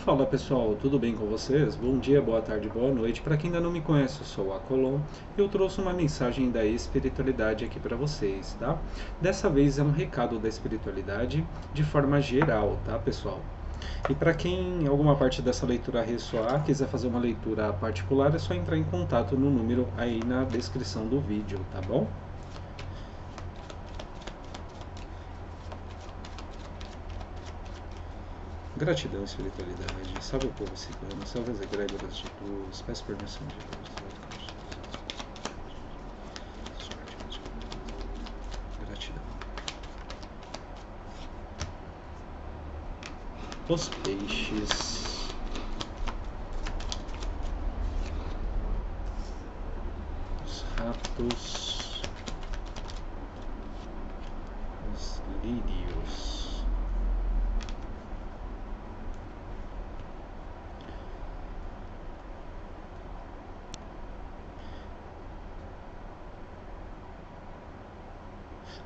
Fala pessoal, tudo bem com vocês? Bom dia, boa tarde, boa noite. Para quem ainda não me conhece, eu sou a Colom e eu trouxe uma mensagem da espiritualidade aqui para vocês, tá? Dessa vez é um recado da espiritualidade de forma geral, tá, pessoal? E para quem alguma parte dessa leitura ressoar, quiser fazer uma leitura particular, é só entrar em contato no número aí na descrição do vídeo, tá bom? Gratidão, espiritualidade. Salve o povo cigano, salve as egrégoras de luz. Peço permissão de Deus. Gratidão. Os peixes. Os ratos. Os lírios.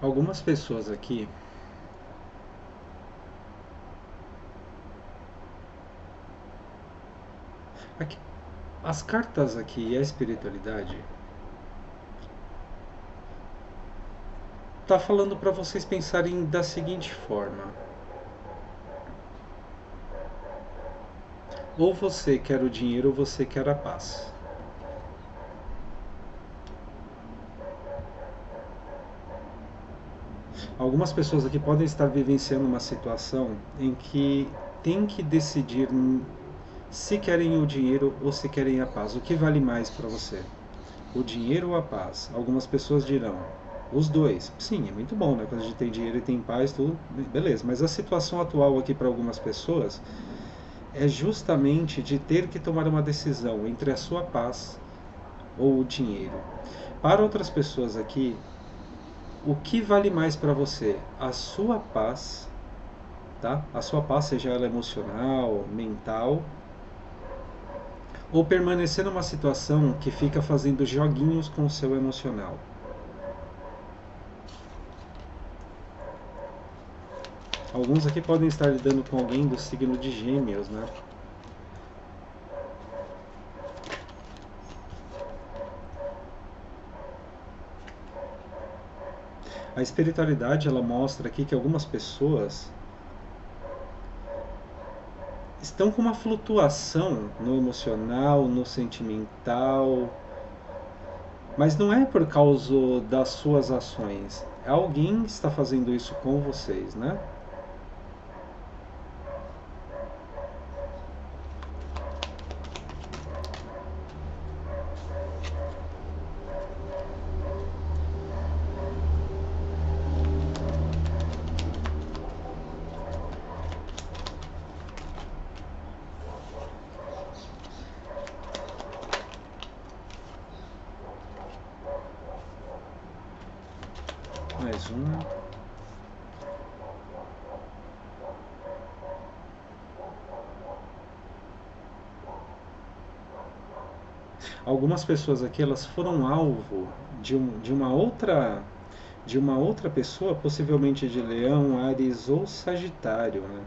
Algumas pessoas aqui aqui, as cartas aqui e a espiritualidade tá falando para vocês pensarem da seguinte forma: ou você quer o dinheiro ou você quer a paz. Algumas pessoas aqui podem estar vivenciando uma situação em que tem que decidir se querem o dinheiro ou se querem a paz. O que vale mais para você? O dinheiro ou a paz? Algumas pessoas dirão, os dois. Sim, é muito bom, né? Quando a gente tem dinheiro e tem paz, tudo, beleza. Mas a situação atual aqui para algumas pessoas é justamente de ter que tomar uma decisão entre a sua paz ou o dinheiro. Para outras pessoas aqui, o que vale mais para você? A sua paz, tá? A sua paz, seja ela emocional, mental, ou permanecer numa situação que fica fazendo joguinhos com o seu emocional. Alguns aqui podem estar lidando com alguém do signo de Gêmeos, né? A espiritualidade, ela mostra aqui que algumas pessoas estão com uma flutuação no emocional, no sentimental, mas não é por causa das suas ações. Alguém está fazendo isso com vocês, né? Mais uma. Algumas pessoas aqui, elas foram alvo de uma outra pessoa, possivelmente de Leão, Áries ou Sagitário, né?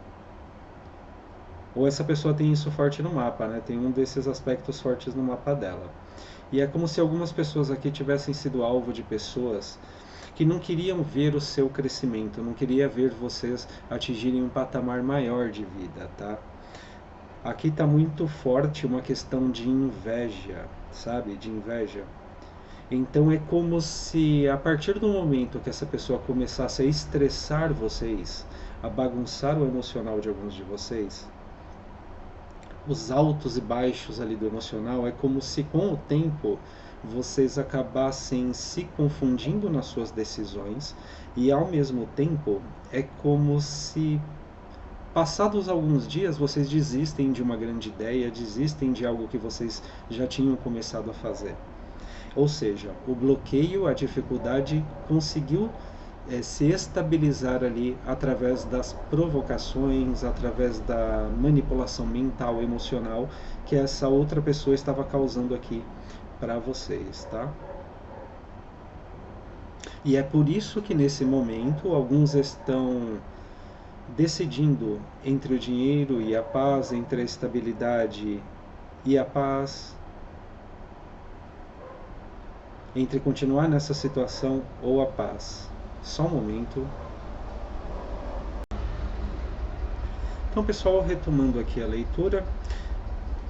Ou essa pessoa tem isso forte no mapa, né? Tem um desses aspectos fortes no mapa dela. E é como se algumas pessoas aqui tivessem sido alvo de pessoas que não queriam ver o seu crescimento, não queria ver vocês atingirem um patamar maior de vida, tá? Aqui está muito forte uma questão de inveja, sabe? De inveja. Então é como se a partir do momento que essa pessoa começasse a estressar vocês, a bagunçar o emocional de alguns de vocês, os altos e baixos ali do emocional, é como se com o tempo vocês acabassem se confundindo nas suas decisões e ao mesmo tempo é como se passados alguns dias vocês desistem de uma grande ideia, desistem de algo que vocês já tinham começado a fazer. Ou seja, o bloqueio, a dificuldade conseguiu se estabilizar ali através das provocações, através da manipulação mental, emocional que essa outra pessoa estava causando aqui para vocês, tá? E é por isso que nesse momento alguns estão decidindo entre o dinheiro e a paz, entre a estabilidade e a paz, entre continuar nessa situação ou a paz. Só um momento. Então, pessoal, retomando aqui a leitura,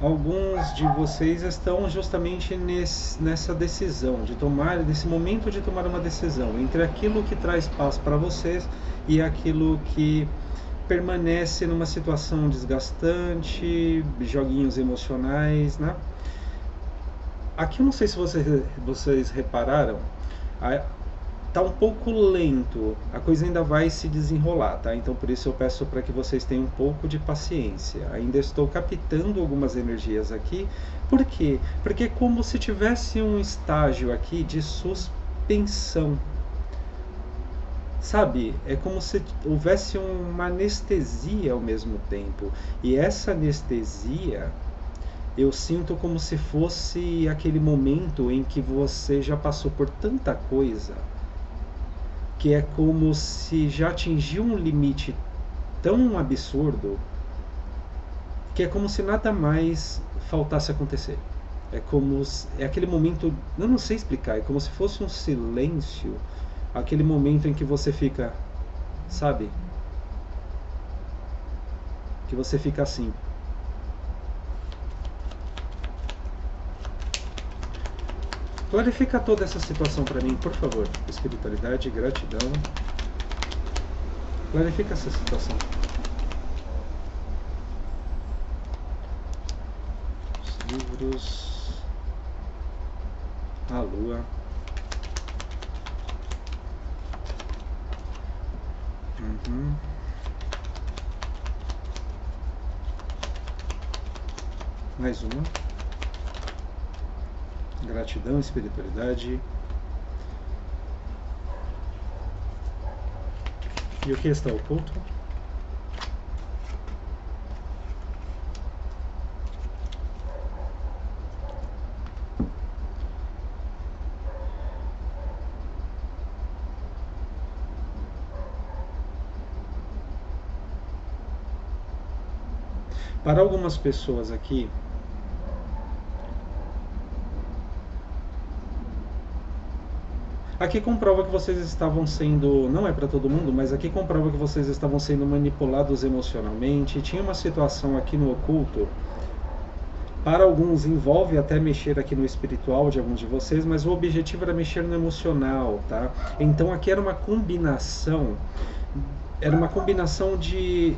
alguns de vocês estão justamente nessa decisão de tomar, nesse momento de tomar uma decisão entre aquilo que traz paz para vocês e aquilo que permanece numa situação desgastante, joguinhos emocionais, né? Aqui eu não sei se vocês repararam, tá um pouco lento, a coisa ainda vai se desenrolar, tá? Então por isso eu peço para que vocês tenham um pouco de paciência. Ainda estou captando algumas energias aqui. Por quê? Porque é como se tivesse um estágio aqui de suspensão. Sabe? É como se houvesse uma anestesia ao mesmo tempo. E essa anestesia eu sinto como se fosse aquele momento em que você já passou por tanta coisa, que é como se já atingiu um limite tão absurdo, que é como se nada mais faltasse acontecer. É aquele momento, eu não sei explicar, é como se fosse um silêncio, aquele momento em que você fica, sabe? Que você fica assim. Clarifica toda essa situação para mim, por favor. Espiritualidade, gratidão. Clarifica essa situação. Os livros. A lua. Mais uma. Gratidão, espiritualidade. E o que está oculto? Para algumas pessoas aqui, aqui comprova que vocês estavam sendo, não é para todo mundo, mas aqui comprova que vocês estavam sendo manipulados emocionalmente. Tinha uma situação aqui no oculto, para alguns envolve até mexer aqui no espiritual de alguns de vocês, mas o objetivo era mexer no emocional, tá? Então aqui era uma combinação de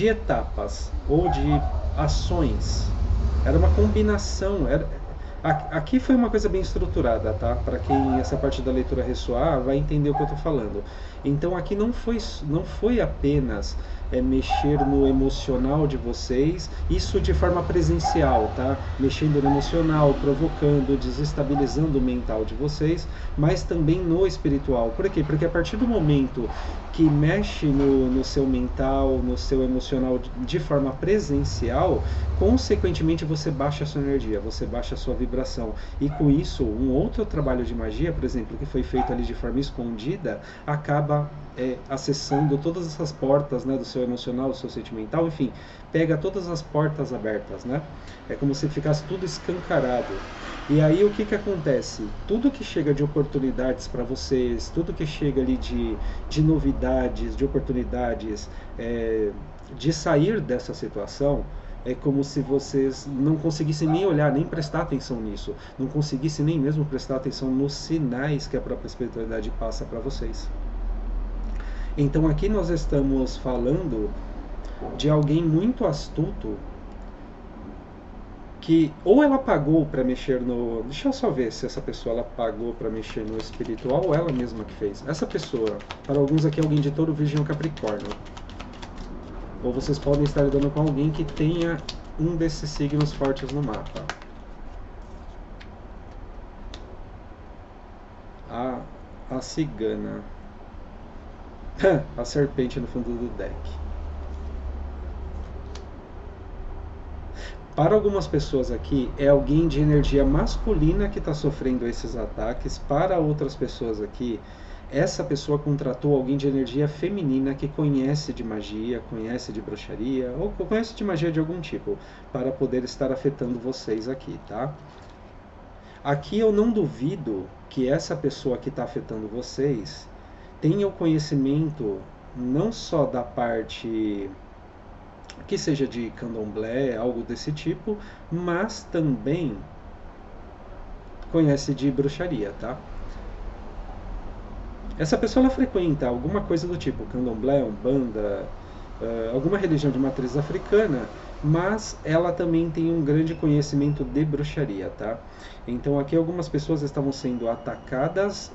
etapas ou de ações. Era uma combinação. Aqui foi uma coisa bem estruturada, tá? Para quem essa parte da leitura ressoar, vai entender o que eu estou falando. Então aqui não foi apenas mexer no emocional de vocês, isso de forma presencial, tá? Mexendo no emocional, provocando, desestabilizando o mental de vocês, mas também no espiritual. Por quê? Porque a partir do momento que mexe no seu mental, no seu emocional de forma presencial, consequentemente você baixa a sua energia, você baixa a sua vibração. E com isso, um outro trabalho de magia, por exemplo, que foi feito ali de forma escondida, acaba acessando todas essas portas, né, do seu emocional, do seu sentimental, enfim, pega todas as portas abertas, né? É como se ficasse tudo escancarado. E aí o que acontece? Tudo que chega de oportunidades para vocês, tudo que chega ali de novidades, de oportunidades, de sair dessa situação, é como se vocês não conseguissem nem olhar, nem prestar atenção nisso, não conseguissem nem mesmo prestar atenção nos sinais que a própria espiritualidade passa para vocês. Então aqui nós estamos falando de alguém muito astuto, que ou ela pagou para mexer no... Deixa eu só ver se essa pessoa ela pagou para mexer no espiritual ou ela mesma que fez. Essa pessoa, para alguns aqui, é alguém de Touro, Virgem ou Capricórnio. Ou vocês podem estar lidando com alguém que tenha um desses signos fortes no mapa. A cigana. A serpente no fundo do deck. Para algumas pessoas aqui, é alguém de energia masculina que está sofrendo esses ataques. Para outras pessoas aqui, essa pessoa contratou alguém de energia feminina que conhece de magia, conhece de bruxaria, ou conhece de magia de algum tipo, para poder estar afetando vocês aqui, tá? Aqui eu não duvido que essa pessoa que está afetando vocês tenha o conhecimento não só da parte que seja de candomblé, algo desse tipo, mas também conhece de bruxaria, tá? Essa pessoa ela frequenta alguma coisa do tipo candomblé, umbanda, alguma religião de matriz africana, mas ela também tem um grande conhecimento de bruxaria, tá? Então aqui algumas pessoas estavam sendo atacadas,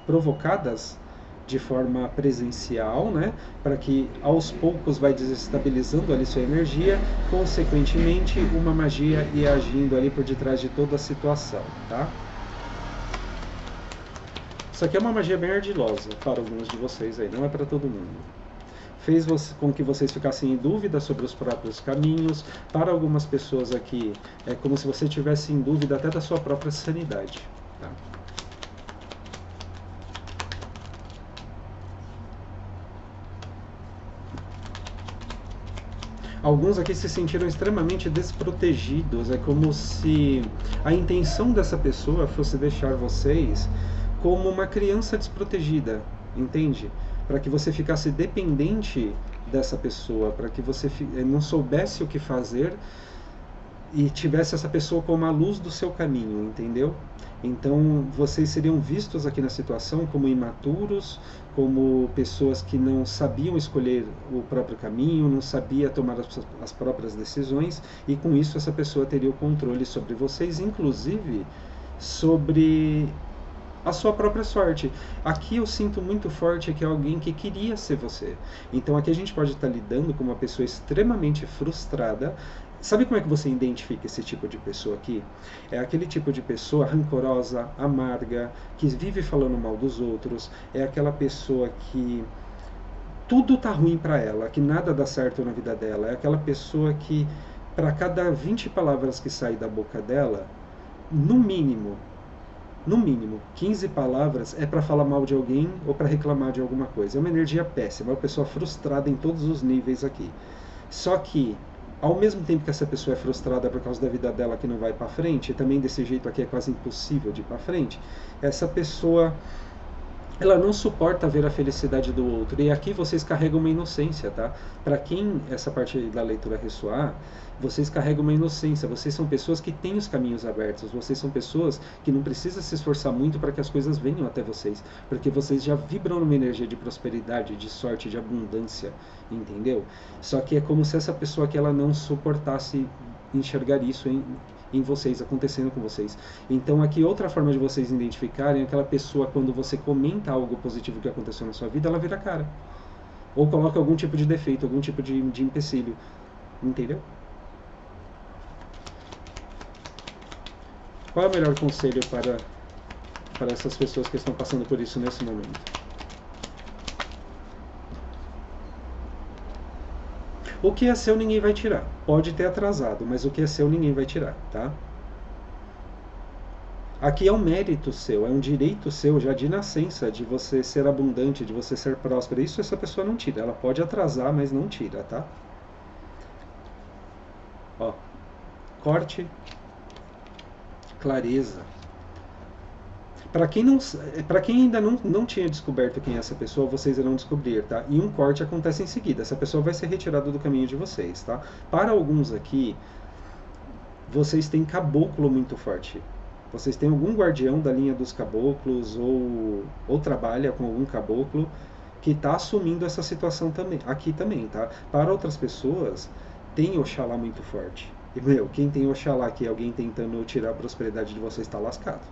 provocadas de forma presencial, né, para que aos poucos vai desestabilizando ali sua energia, consequentemente uma magia ia agindo ali por detrás de toda a situação, tá? Isso aqui é uma magia bem ardilosa para alguns de vocês aí, não é para todo mundo. Fez com que vocês ficassem em dúvida sobre os próprios caminhos. Para algumas pessoas aqui, é como se você tivesse em dúvida até da sua própria sanidade. Tá? Alguns aqui se sentiram extremamente desprotegidos. É como se a intenção dessa pessoa fosse deixar vocês como uma criança desprotegida, entende? Para que você ficasse dependente dessa pessoa, para que você não soubesse o que fazer e tivesse essa pessoa como a luz do seu caminho, entendeu? Então vocês seriam vistos aqui na situação como imaturos, como pessoas que não sabiam escolher o próprio caminho, não sabia tomar as próprias decisões, e com isso essa pessoa teria o controle sobre vocês, inclusive sobre a sua própria sorte. Aqui eu sinto muito forte que é alguém que queria ser você. Então aqui a gente pode estar lidando com uma pessoa extremamente frustrada. Sabe como é que você identifica esse tipo de pessoa aqui? É aquele tipo de pessoa rancorosa, amarga, que vive falando mal dos outros. É aquela pessoa que tudo tá ruim para ela, que nada dá certo na vida dela. É aquela pessoa que, para cada 20 palavras que saem da boca dela, no mínimo, no mínimo, 15 palavras é para falar mal de alguém ou para reclamar de alguma coisa. É uma energia péssima, é uma pessoa frustrada em todos os níveis aqui. Só que, ao mesmo tempo que essa pessoa é frustrada por causa da vida dela que não vai para frente, e também desse jeito aqui é quase impossível de ir para frente, essa pessoa ela não suporta ver a felicidade do outro. E aqui vocês carregam uma inocência, tá? Para quem essa parte da leitura ressoar, vocês carregam uma inocência. Vocês são pessoas que têm os caminhos abertos. Vocês são pessoas que não precisam se esforçar muito para que as coisas venham até vocês. Porque vocês já vibram numa energia de prosperidade, de sorte, de abundância. Entendeu? Só que é como se essa pessoa que ela não suportasse enxergar isso em vocês, acontecendo com vocês. Então aqui outra forma de vocês identificarem é aquela pessoa, quando você comenta algo positivo que aconteceu na sua vida, ela vira a cara. Ou coloca algum tipo de defeito, algum tipo de empecilho. Entendeu? Qual é o melhor conselho para essas pessoas que estão passando por isso nesse momento? O que é seu ninguém vai tirar. Pode ter atrasado, mas o que é seu ninguém vai tirar, tá? Aqui é um mérito seu, é um direito seu já de nascença, de você ser abundante, de você ser próspero. Isso essa pessoa não tira. Ela pode atrasar, mas não tira, tá? Ó, corte, clareza. Para quem ainda não tinha descoberto quem é essa pessoa, vocês irão descobrir, tá? E um corte acontece em seguida. Essa pessoa vai ser retirada do caminho de vocês, tá? Para alguns aqui, vocês têm caboclo muito forte. Vocês têm algum guardião da linha dos caboclos ou trabalha com algum caboclo que está assumindo essa situação também, aqui também, tá? Para outras pessoas, tem Oxalá muito forte. E, meu, quem tem Oxalá aqui, alguém tentando tirar a prosperidade de vocês, está lascado.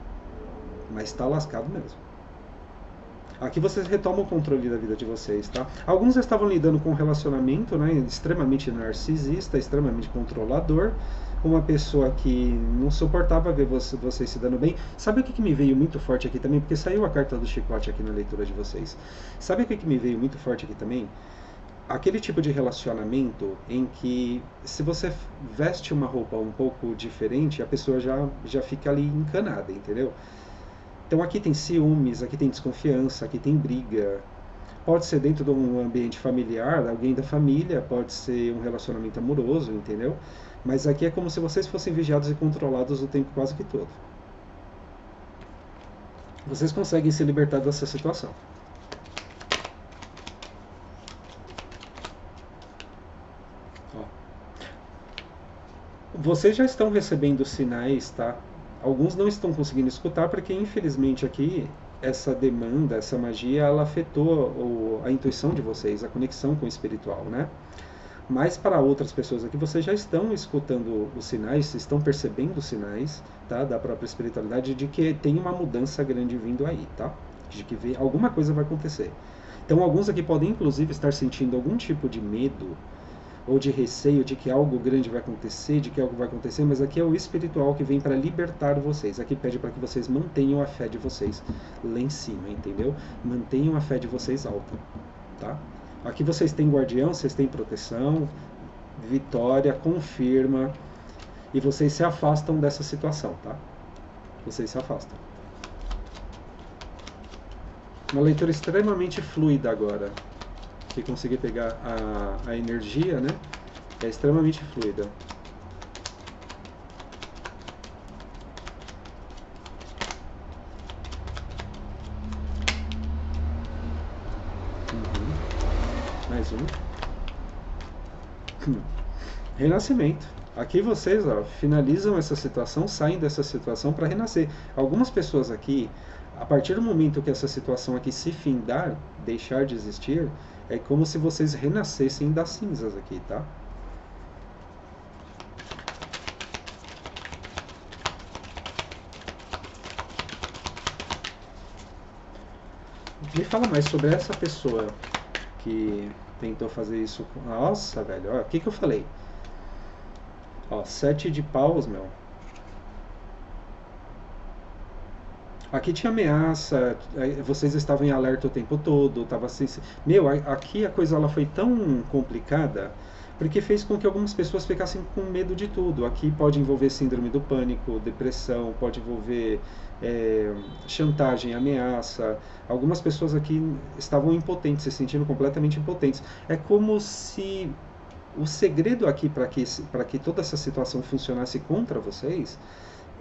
Mas está lascado mesmo. Aqui vocês retomam o controle da vida de vocês, tá? Alguns estavam lidando com um relacionamento, né, extremamente narcisista, extremamente controlador, uma pessoa que não suportava ver vocês se dando bem. Sabe o que me veio muito forte aqui também? Porque saiu a carta do chicote aqui na leitura de vocês. Sabe o que me veio muito forte aqui também? Aquele tipo de relacionamento em que, se você veste uma roupa um pouco diferente, a pessoa já fica ali encanada, entendeu? Então aqui tem ciúmes, aqui tem desconfiança, aqui tem briga. Pode ser dentro de um ambiente familiar, alguém da família, pode ser um relacionamento amoroso, entendeu? Mas aqui é como se vocês fossem vigiados e controlados o tempo quase que todo. Vocês conseguem se libertar dessa situação. Ó. Vocês já estão recebendo sinais, tá? Alguns não estão conseguindo escutar porque, infelizmente, aqui essa demanda, essa magia, ela afetou a intuição de vocês, a conexão com o espiritual, né? Mas para outras pessoas aqui, vocês já estão escutando os sinais, estão percebendo os sinais, tá? Da própria espiritualidade de que tem uma mudança grande vindo aí, tá? De que alguma coisa vai acontecer. Então, alguns aqui podem, inclusive, estar sentindo algum tipo de medo ou de receio de que algo grande vai acontecer, de que algo vai acontecer, mas aqui é o espiritual que vem para libertar vocês. Aqui pede para que vocês mantenham a fé de vocês lá em cima, entendeu? Mantenham a fé de vocês alta, tá? Aqui vocês têm guardião, vocês têm proteção, vitória, confirma, e vocês se afastam dessa situação, tá? Vocês se afastam. Uma leitura extremamente fluida agora. Que conseguir pegar a energia, né? É extremamente fluida. Mais um. Renascimento. Aqui vocês, ó, finalizam essa situação, saem dessa situação para renascer. Algumas pessoas aqui, a partir do momento que essa situação aqui se findar, deixar de existir, é como se vocês renascessem das cinzas aqui, tá? Me fala mais sobre essa pessoa que tentou fazer isso. Nossa, velho, ó, o que eu falei? Ó, 7 de paus, meu. Aqui tinha ameaça, vocês estavam em alerta o tempo todo, tava assim, meu, aqui a coisa ela foi tão complicada, porque fez com que algumas pessoas ficassem com medo de tudo. Aqui pode envolver síndrome do pânico, depressão, pode envolver chantagem, ameaça. Algumas pessoas aqui estavam impotentes, se sentindo completamente impotentes. É como se o segredo aqui para que toda essa situação funcionasse contra vocês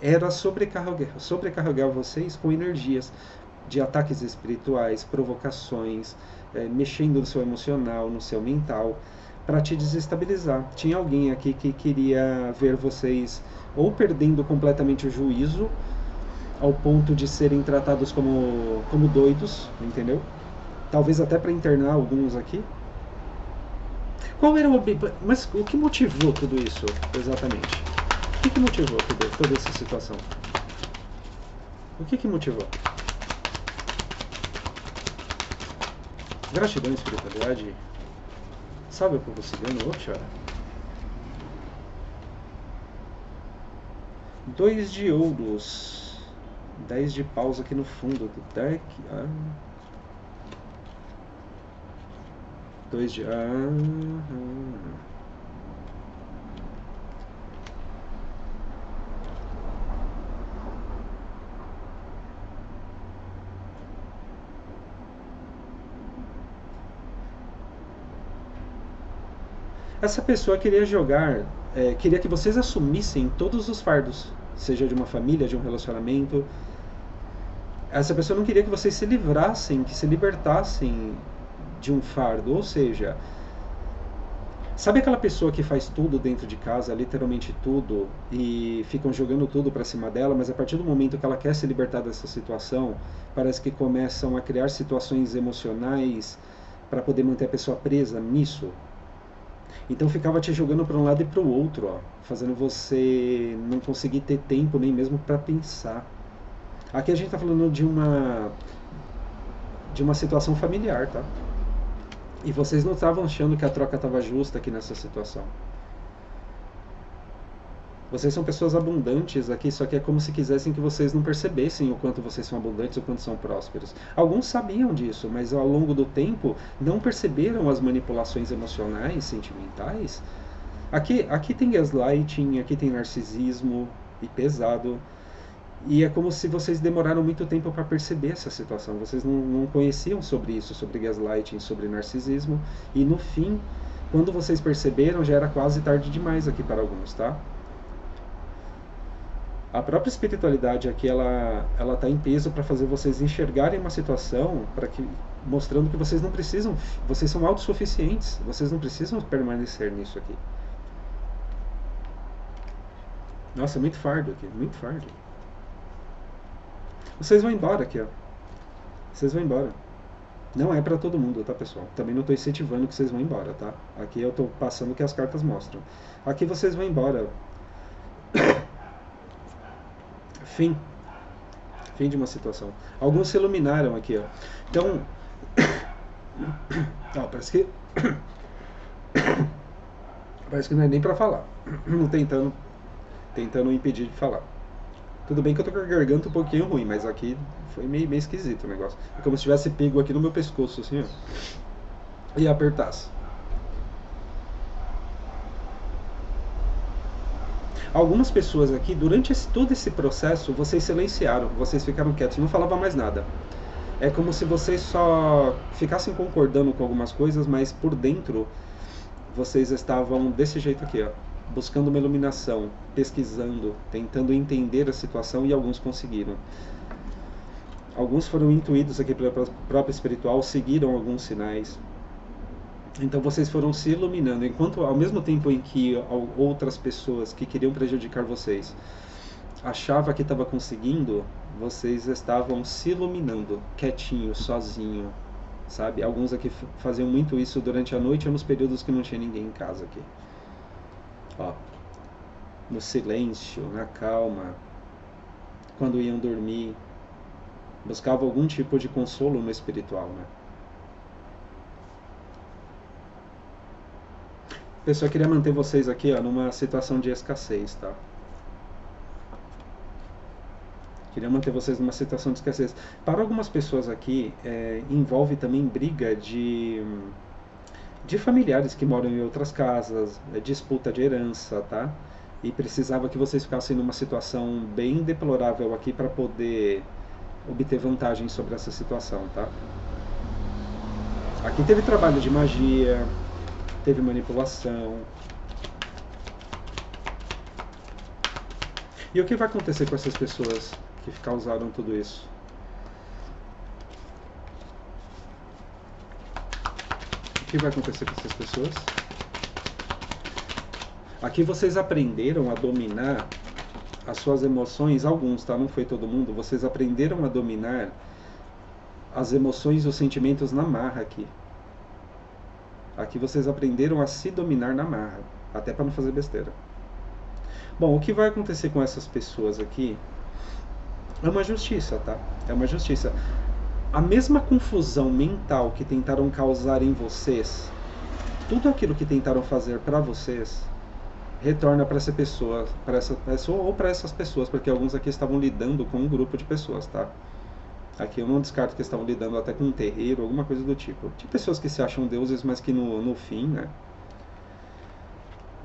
era sobrecarregar vocês com energias de ataques espirituais, provocações, mexendo no seu emocional, no seu mental, para te desestabilizar. Tinha alguém aqui que queria ver vocês ou perdendo completamente o juízo, ao ponto de serem tratados como doidos, entendeu? Talvez até para internar alguns aqui. Qual era o... Mas o que motivou tudo isso, exatamente? O que motivou toda essa situação? O que motivou? Gratidão e espiritualidade. Sabe o povo cigano? Oxa. 2 de ouros. 10 de paus aqui no fundo do deck. 2 de... Essa pessoa queria jogar, queria que vocês assumissem todos os fardos, seja de uma família, de um relacionamento. Essa pessoa não queria que vocês se livrassem, que se libertassem de um fardo, ou seja, sabe aquela pessoa que faz tudo dentro de casa, literalmente tudo, e ficam jogando tudo para cima dela, mas a partir do momento que ela quer se libertar dessa situação, parece que começam a criar situações emocionais para poder manter a pessoa presa nisso. Então ficava te jogando para um lado e para o outro, ó, fazendo você não conseguir ter tempo nem mesmo para pensar. Aqui a gente está falando de uma situação familiar, tá? E vocês não estavam achando que a troca estava justa aqui nessa situação. Vocês são pessoas abundantes aqui, só que é como se quisessem que vocês não percebessem o quanto vocês são abundantes, o quanto são prósperos. Alguns sabiam disso, mas ao longo do tempo não perceberam as manipulações emocionais, sentimentais. Aqui tem gaslighting, aqui tem narcisismo, e pesado. E é como se vocês demoraram muito tempo para perceber essa situação. Vocês não conheciam sobre isso, sobre gaslighting, sobre narcisismo. E no fim, quando vocês perceberam, já era quase tarde demais aqui para alguns, tá? A própria espiritualidade aqui, ela tá em peso para fazer vocês enxergarem uma situação, para que mostrando que vocês não precisam, vocês são autossuficientes, vocês não precisam permanecer nisso aqui. Nossa, muito fardo aqui, muito fardo. Vocês vão embora aqui, ó. Vocês vão embora. Não é pra todo mundo, tá, pessoal? Também não tô incentivando que vocês vão embora, tá? Aqui eu tô passando o que as cartas mostram. Aqui vocês vão embora. Fim. Fim de uma situação. Alguns se iluminaram aqui, ó. Então, ó, parece que não é nem pra falar. Tentando impedir de falar. Tudo bem que eu tô com a garganta um pouquinho ruim, mas aqui foi meio esquisito o negócio. É como se tivesse pego aqui no meu pescoço, assim, ó. E apertasse. Algumas pessoas aqui, durante todo esse processo, vocês silenciaram, vocês ficaram quietos, não falavam mais nada. É como se vocês só ficassem concordando com algumas coisas, mas por dentro vocês estavam desse jeito aqui, ó, buscando uma iluminação, pesquisando, tentando entender a situação, e alguns conseguiram. Alguns foram intuídos aqui pela própria espiritual, seguiram alguns sinais. Então vocês foram se iluminando, enquanto ao mesmo tempo em que outras pessoas que queriam prejudicar vocês achavam que estava conseguindo, vocês estavam se iluminando, quietinho, sozinho, sabe? Alguns aqui faziam muito isso durante a noite ou nos períodos que não tinha ninguém em casa aqui. Ó, no silêncio, na calma, quando iam dormir, buscavam algum tipo de consolo no espiritual, né? Eu só queria manter vocês aqui, ó, numa situação de escassez, tá? Queria manter vocês numa situação de escassez. Para algumas pessoas aqui, envolve também briga de familiares que moram em outras casas, disputa de herança, tá? E precisava que vocês ficassem numa situação bem deplorável aqui para poder obter vantagem sobre essa situação, tá? Aqui teve trabalho de magia, teve manipulação. E o que vai acontecer com essas pessoas que causaram tudo isso? O que vai acontecer com essas pessoas? Aqui vocês aprenderam a dominar as suas emoções, alguns, tá? Não foi todo mundo. Vocês aprenderam a dominar as emoções e os sentimentos na marra aqui. Aqui vocês aprenderam a se dominar na marra, até para não fazer besteira. Bom, o que vai acontecer com essas pessoas aqui é uma justiça, tá? É uma justiça. A mesma confusão mental que tentaram causar em vocês, tudo aquilo que tentaram fazer para vocês, retorna para essa pessoa ou para essas pessoas, porque alguns aqui estavam lidando com um grupo de pessoas, tá? Aqui eu não descarto que estavam lidando até com um terreiro, alguma coisa do tipo. De pessoas que se acham deuses, mas que no fim, né,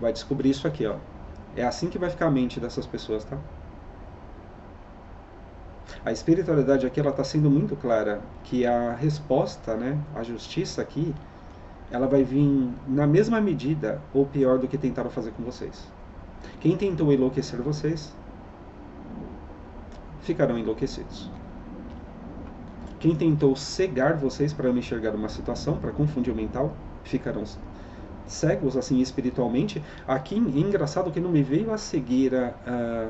vai descobrir isso aqui, ó. É assim que vai ficar a mente dessas pessoas, tá? A espiritualidade aqui, ela está sendo muito clara que a resposta, né, a justiça aqui, ela vai vir na mesma medida ou pior do que tentaram fazer com vocês. Quem tentou enlouquecer vocês, ficarão enlouquecidos. Quem tentou cegar vocês para não enxergar uma situação, para confundir o mental, ficarão cegos, assim, espiritualmente. Aqui, é engraçado que não me veio a cegueira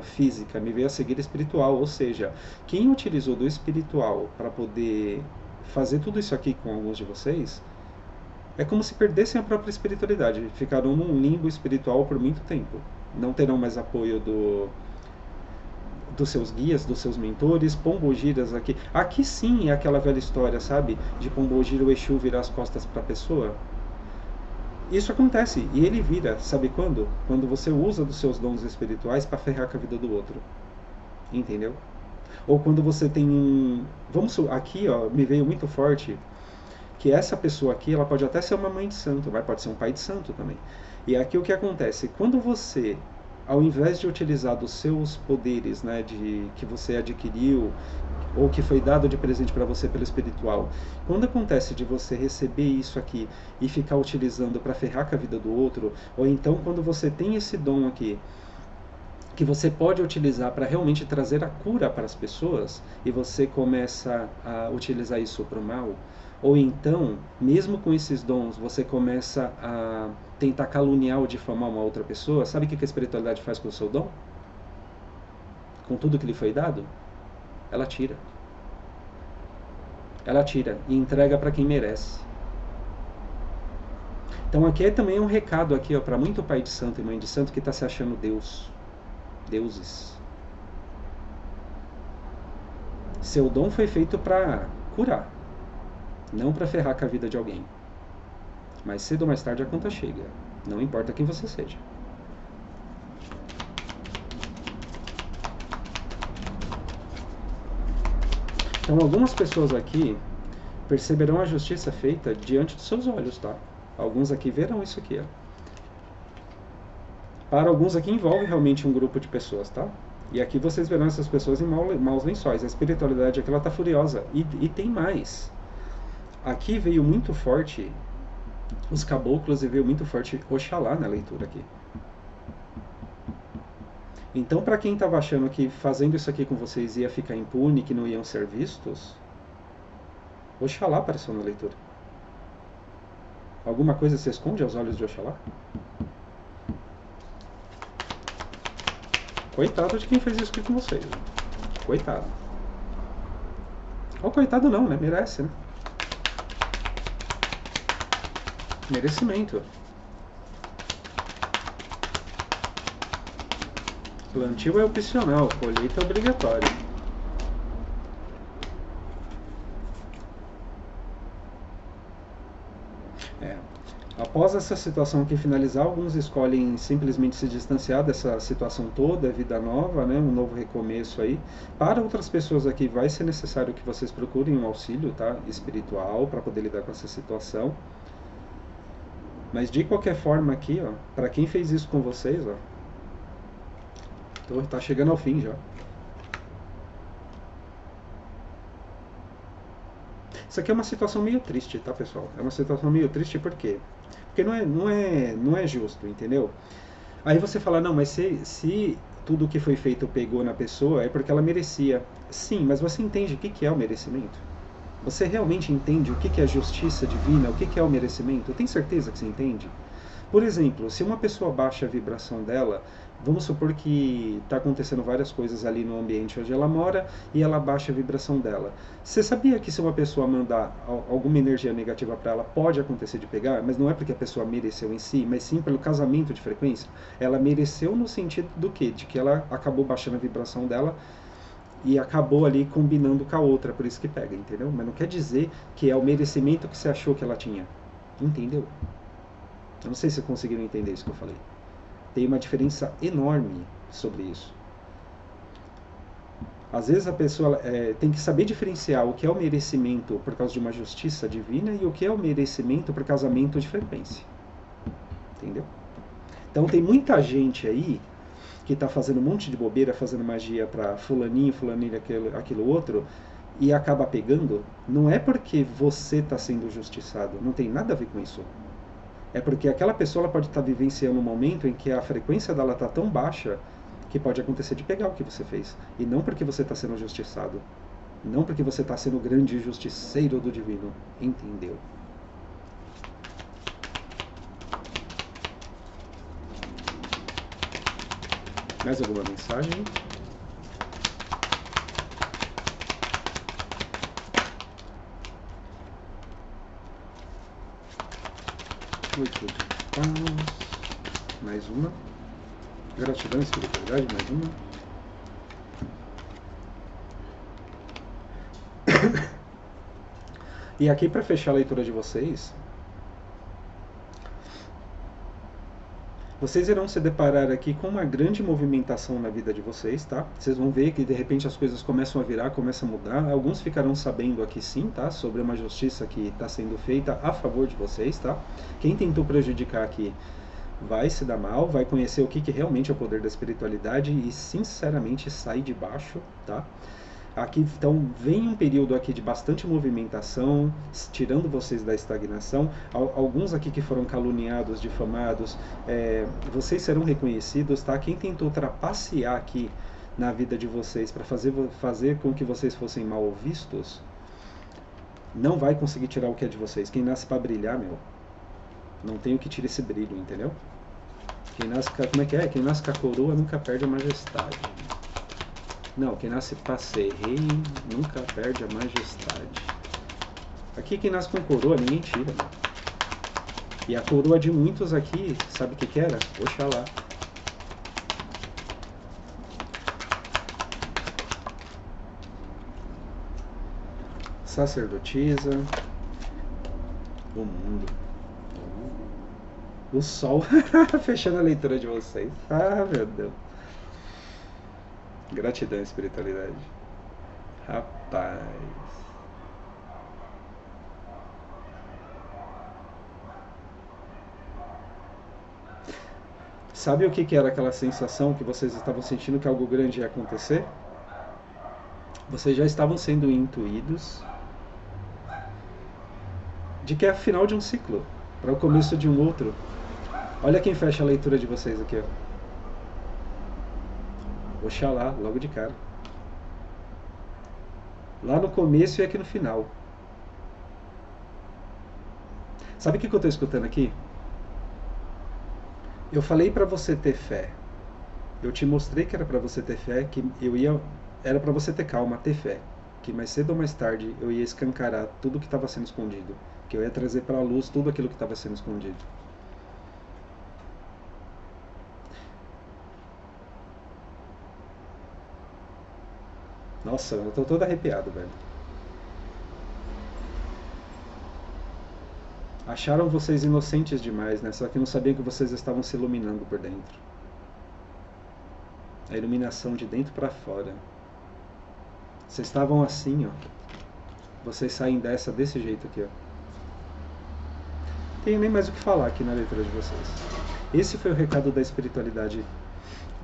física, me veio a cegueira espiritual, ou seja, quem utilizou do espiritual para poder fazer tudo isso aqui com alguns de vocês, é como se perdessem a própria espiritualidade, ficaram num limbo espiritual por muito tempo. Não terão mais apoio dos seus guias, dos seus mentores, pombogiras aqui. Aqui sim é aquela velha história, sabe? De pombogira, o Exu virar as costas para a pessoa. Isso acontece, e ele vira, sabe quando? Quando você usa dos seus dons espirituais para ferrar com a vida do outro. Entendeu? Ou quando você tem um... aqui, ó, me veio muito forte que essa pessoa aqui, ela pode até ser uma mãe de santo, pode ser um pai de santo também. E aqui o que acontece? Quando você ao invés de utilizar dos seus poderes, né, que você adquiriu ou que foi dado de presente para você pelo espiritual, quando acontece de você receber isso aqui e ficar utilizando para ferrar com a vida do outro, ou então quando você tem esse dom aqui que você pode utilizar para realmente trazer a cura para as pessoas e você começa a utilizar isso para o mal, ou então, mesmo com esses dons, você começa a tentar caluniar ou difamar uma outra pessoa, sabe o que a espiritualidade faz com o seu dom? Com tudo que lhe foi dado? Ela tira. Ela tira e entrega para quem merece. Então aqui é também um recado aqui, para muito pai de santo e mãe de santo que está se achando Deus. Deuses. Seu dom foi feito para curar, não para ferrar com a vida de alguém. Mais cedo ou mais tarde a conta chega, não importa quem você seja. Então algumas pessoas aqui perceberão a justiça feita diante dos seus olhos, tá? Alguns aqui verão isso aqui, ó. Para alguns aqui envolve realmente um grupo de pessoas, tá? E aqui vocês verão essas pessoas em maus lençóis. A espiritualidade aqui ela tá furiosa. E tem mais. Aqui veio muito forte os caboclos e veio muito forte Oxalá na leitura aqui. Então, para quem estava achando que fazendo isso aqui com vocês ia ficar impune, que não iam ser vistos, Oxalá apareceu na leitura. Alguma coisa se esconde aos olhos de Oxalá? Coitado de quem fez isso aqui com vocês. Coitado. Ou coitado não, né? Merece, né? Merecimento. Plantio é opcional, colheita é obrigatória. Após essa situação aqui finalizar, alguns escolhem simplesmente se distanciar dessa situação toda, vida nova, né, um novo recomeço aí. Para outras pessoas aqui vai ser necessário que vocês procurem um auxílio, tá, espiritual para poder lidar com essa situação. Mas de qualquer forma aqui, ó, para quem fez isso com vocês, ó, tá chegando ao fim já. Isso aqui é uma situação meio triste, tá, pessoal? É uma situação meio triste por quê? Porque não é justo, entendeu? Aí você fala, não, mas se tudo que foi feito pegou na pessoa, é porque ela merecia. Sim, mas você entende o que é o merecimento? Você realmente entende o que é a justiça divina, o que é o merecimento? Eu tenho certeza que você entende? Por exemplo, se uma pessoa baixa a vibração dela, vamos supor que está acontecendo várias coisas ali no ambiente onde ela mora e ela baixa a vibração dela. Você sabia que se uma pessoa mandar alguma energia negativa para ela, pode acontecer de pegar, mas não é porque a pessoa mereceu em si, mas sim pelo casamento de frequência? Ela mereceu no sentido do quê? De que ela acabou baixando a vibração dela e acabou ali combinando com a outra, por isso que pega, entendeu? Mas não quer dizer que é o merecimento que você achou que ela tinha. Entendeu? Eu não sei se conseguiram entender isso que eu falei. Tem uma diferença enorme sobre isso. Às vezes a pessoa tem que saber diferenciar o que é o merecimento por causa de uma justiça divina e o que é o merecimento por casamento de frequência. Entendeu? Então tem muita gente aí que está fazendo um monte de bobeira, fazendo magia para fulaninho, aquilo outro, e acaba pegando. Não é porque você está sendo justiçado, não tem nada a ver com isso. É porque aquela pessoa ela pode estar vivenciando um momento em que a frequência dela está tão baixa que pode acontecer de pegar o que você fez. E não porque você está sendo justiçado. Não porque você está sendo o grande justiceiro do divino. Entendeu? Mais alguma mensagem? Oito de paz. Mais uma. Gratidão e espiritualidade, mais uma. E aqui para fechar a leitura de vocês, vocês irão se deparar aqui com uma grande movimentação na vida de vocês, tá? Vocês vão ver que de repente as coisas começam a virar, começam a mudar. Alguns ficarão sabendo aqui sim, tá? Sobre uma justiça que está sendo feita a favor de vocês, tá? Quem tentou prejudicar aqui vai se dar mal, vai conhecer o que, que realmente é o poder da espiritualidade e sinceramente sai de baixo, tá? Aqui, então, vem um período aqui de bastante movimentação, tirando vocês da estagnação. Alguns aqui que foram caluniados, difamados, vocês serão reconhecidos, tá? Quem tentou trapacear aqui na vida de vocês para fazer com que vocês fossem mal vistos, não vai conseguir tirar o que é de vocês. Quem nasce para brilhar, meu, não tem o que tira esse brilho, entendeu? Quem nasce, como é que é? Quem nasce com a coroa nunca perde a majestade. Não, quem nasce para ser rei nunca perde a majestade. Aqui quem nasce com coroa ninguém tira, né? E a coroa de muitos aqui, sabe o que que era? Oxalá. Sacerdotisa. O mundo. O sol. Fechando a leitura de vocês. Ah, meu Deus. Gratidão, espiritualidade. Rapaz. Sabe o que que era aquela sensação que vocês estavam sentindo que algo grande ia acontecer? Vocês já estavam sendo intuídos de que é o final de um ciclo, para o começo de um outro. Olha quem fecha a leitura de vocês aqui, ó. Oxalá, logo de cara. Lá no começo e aqui no final. Sabe o que eu estou escutando aqui? Eu falei para você ter fé. Eu te mostrei que era para você ter fé, que era para você ter calma, ter fé, que mais cedo ou mais tarde eu ia escancarar tudo que estava sendo escondido, que eu ia trazer para a luz tudo aquilo que estava sendo escondido. Nossa, eu tô todo arrepiado, velho. Acharam vocês inocentes demais, né? Só que não sabiam que vocês estavam se iluminando por dentro. A iluminação de dentro para fora. Vocês estavam assim, ó. Vocês saem desse jeito aqui, ó. Não tenho nem mais o que falar aqui na leitura de vocês. Esse foi o recado da espiritualidade.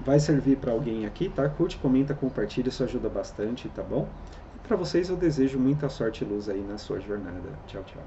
Vai servir para alguém aqui, tá? Curte, comenta, compartilha, isso ajuda bastante, tá bom? E para vocês eu desejo muita sorte e luz aí na sua jornada. Tchau, tchau.